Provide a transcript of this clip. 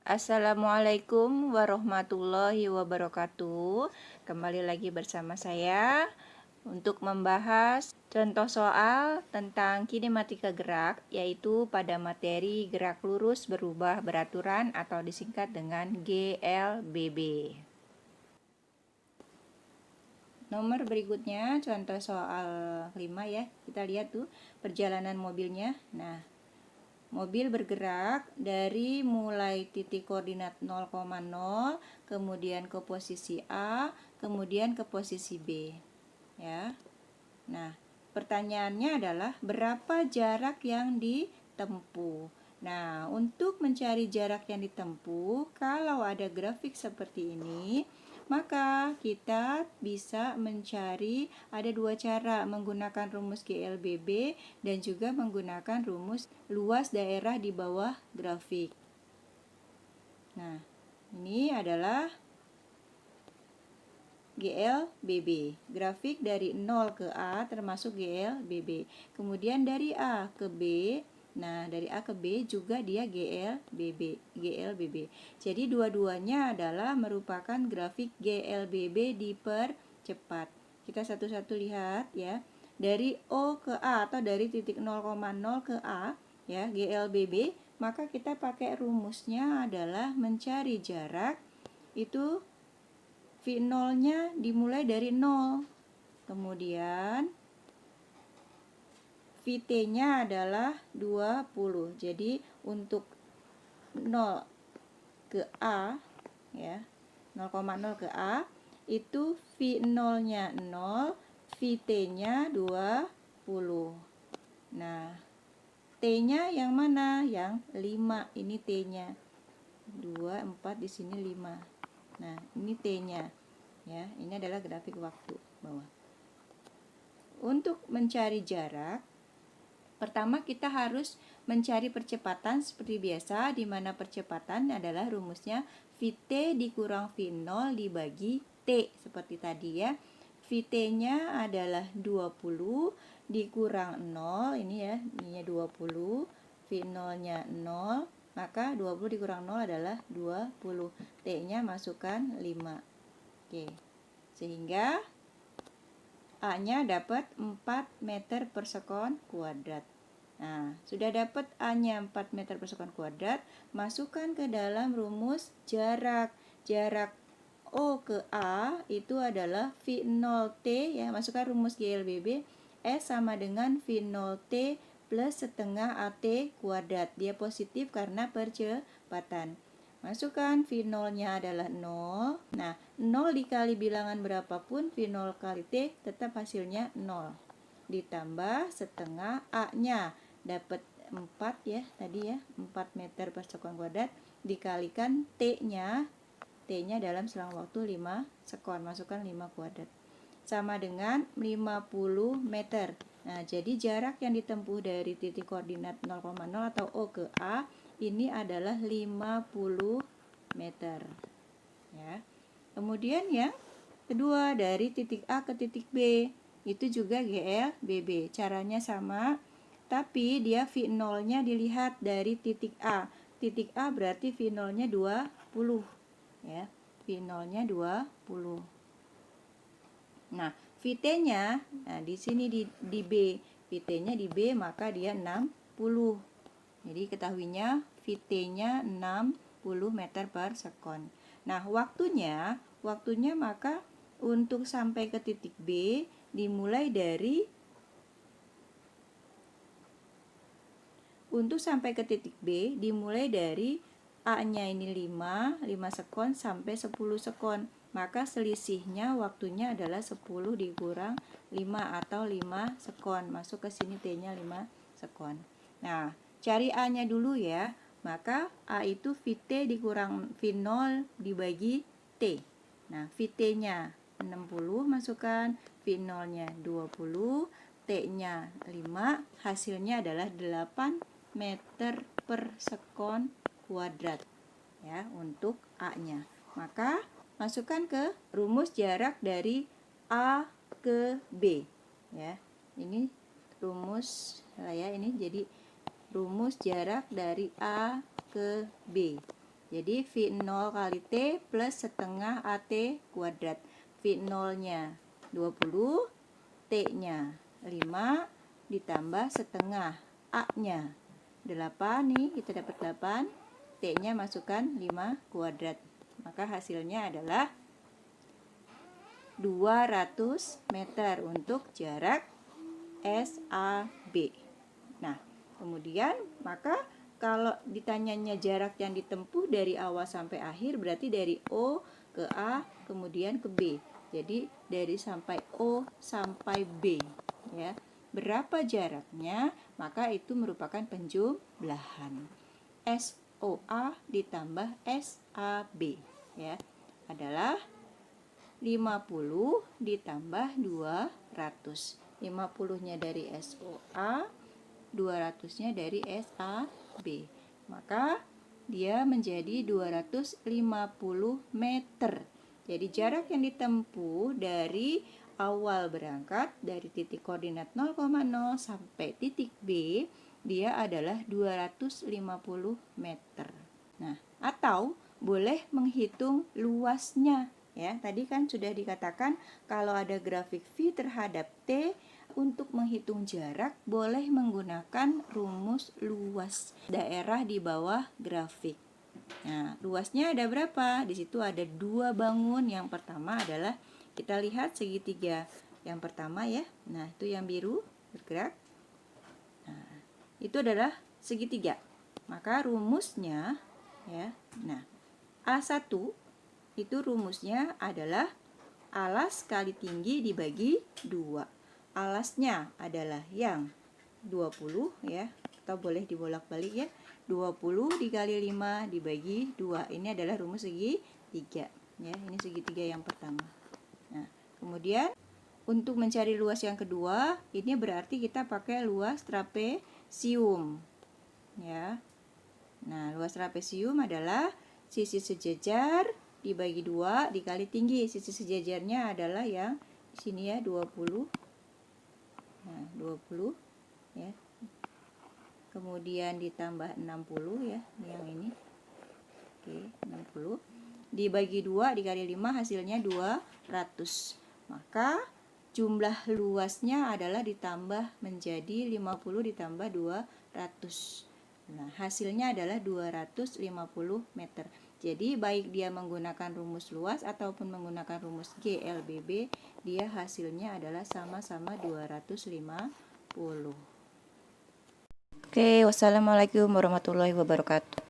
Assalamualaikum warahmatullahi wabarakatuh. Kembali lagi bersama saya untuk membahas contoh soal tentang kinematika gerak, yaitu pada materi gerak lurus berubah beraturan atau disingkat dengan GLBB. Nomor berikutnya contoh soal 5 ya. Kita lihat tuh perjalanan mobilnya. Nah, mobil bergerak dari mulai titik koordinat 0,0, kemudian ke posisi A, kemudian ke posisi B. Ya. Nah, pertanyaannya adalah berapa jarak yang ditempuh? Nah, untuk mencari jarak yang ditempuh, kalau ada grafik seperti ini, maka kita bisa mencari ada dua cara, menggunakan rumus GLBB dan juga menggunakan rumus luas daerah di bawah grafik. Nah, ini adalah GLBB. Grafik dari 0 ke A termasuk GLBB. Kemudian dari A ke B, nah dari A ke B juga dia GLBB. Jadi dua-duanya adalah merupakan grafik GLBB dipercepat. Kita satu-satu lihat ya. Dari O ke A atau dari titik 0,0 ke A ya, GLBB, maka kita pakai rumusnya adalah mencari jarak itu V0-nya dimulai dari 0. Kemudian VT-nya adalah 20. Jadi untuk 0 ke A ya, 0,0 ke A itu V0-nya 0, VT-nya 20. Nah, T-nya yang mana? Yang 5. Ini T-nya. 2, 4 di sini 5. Nah, ini T-nya. Ya, ini adalah grafik waktu bawah. Untuk mencari jarak, pertama kita harus mencari percepatan seperti biasa, di mana percepatan adalah rumusnya VT dikurang V0 dibagi T seperti tadi ya. VT-nya adalah 20 dikurang 0, ini ya, ininya 20, V0-nya 0, maka 20 dikurang 0 adalah 20. T-nya masukkan 5. Oke. Sehingga A-nya dapat 4 meter per sekon kuadrat. Nah, sudah dapat A-nya 4 meter per sekon kuadrat, masukkan ke dalam rumus jarak. Jarak O ke A itu adalah V0T ya, masukkan rumus GLBB. S sama dengan V0T plus setengah AT kuadrat. Dia positif karena percepatan. Masukkan V0-nya adalah 0. Nah, 0 dikali bilangan berapapun, V0 kali T tetap hasilnya 0. Ditambah setengah A-nya. Dapat 4 ya, tadi ya, 4 meter per sekon kuadrat. Dikalikan T-nya. T-nya dalam selang waktu 5 sekon. Masukkan 5 kuadrat. Sama dengan 50 meter. Nah, jadi jarak yang ditempuh dari titik koordinat 0,0 atau O ke A ini adalah 50 meter. Ya. Kemudian yang kedua dari titik A ke titik B, itu juga GLBB. Caranya sama, tapi dia V0-nya dilihat dari titik A. Titik A berarti V0-nya 20. Ya. V0-nya 20. Nah, VT-nya, nah di sini di B, VT-nya di B maka dia 60. Jadi ketahuinya VT-nya 60 meter per sekon. Nah, waktunya maka untuk sampai ke titik B dimulai dari A-nya ini 5 sekon sampai 10 sekon. Maka selisihnya waktunya adalah 10 dikurang 5 atau 5 sekon. Masuk ke sini T-nya 5 sekon. Nah, cari A-nya dulu ya. Maka A itu VT dikurang V0 dibagi T. Nah, VT-nya 60 masukkan, V0-nya 20, T-nya 5, hasilnya adalah 8 meter per sekon kuadrat ya untuk A-nya. Maka masukkan ke rumus jarak dari A ke B ya. Ini rumus ya, ini jadi rumus jarak dari A ke B. Jadi V0 kali T plus setengah AT kuadrat. V0-nya 20, T-nya 5, ditambah setengah A-nya 8 nih, kita dapat 8, T-nya masukkan 5 kuadrat. Maka hasilnya adalah 200 meter untuk jarak SAB. Nah, kemudian maka kalau ditanyanya jarak yang ditempuh dari awal sampai akhir, berarti dari O ke A kemudian ke B. Jadi dari sampai O sampai B, ya. Berapa jaraknya? Maka itu merupakan penjumlahan. SOA ditambah SAB, ya. Adalah 50 ditambah 200. 50-nya dari SOA, 200-nya dari SAB. Maka dia menjadi 250 meter. Jadi jarak yang ditempuh dari awal berangkat dari titik koordinat 0,0 sampai titik B, dia adalah 250 meter. Nah, atau boleh menghitung luasnya. Ya, tadi kan sudah dikatakan kalau ada grafik V terhadap T, untuk menghitung jarak boleh menggunakan rumus luas daerah di bawah grafik. Nah, luasnya ada berapa? Di situ ada 2 bangun. Yang pertama adalah kita lihat segitiga yang pertama ya. Nah, itu yang biru bergerak. Nah, itu adalah segitiga. Maka rumusnya ya. Nah, A1 itu rumusnya adalah alas kali tinggi dibagi 2. Alasnya adalah yang 20 ya, atau boleh dibolak-balik ya. 20 dikali 5 dibagi 2. Ini adalah rumus segitiga ya. Ini segitiga yang pertama. Nah, kemudian untuk mencari luas yang kedua, ini berarti kita pakai luas trapesium ya. Nah, luas trapesium adalah sisi sejajar dibagi 2 dikali tinggi. Sisi sejajarnya adalah yang di sini ya, 20. Nah, 20 ya. Kemudian ditambah 60 ya, yang ini. Oke, 60. Dibagi 2 dikali 5 hasilnya 200. Maka jumlah luasnya adalah ditambah menjadi 50 ditambah 200. Nah, hasilnya adalah 250 meter. Jadi baik dia menggunakan rumus luas ataupun menggunakan rumus GLBB, dia hasilnya adalah sama-sama 250. Oke, wassalamualaikum warahmatullahi wabarakatuh.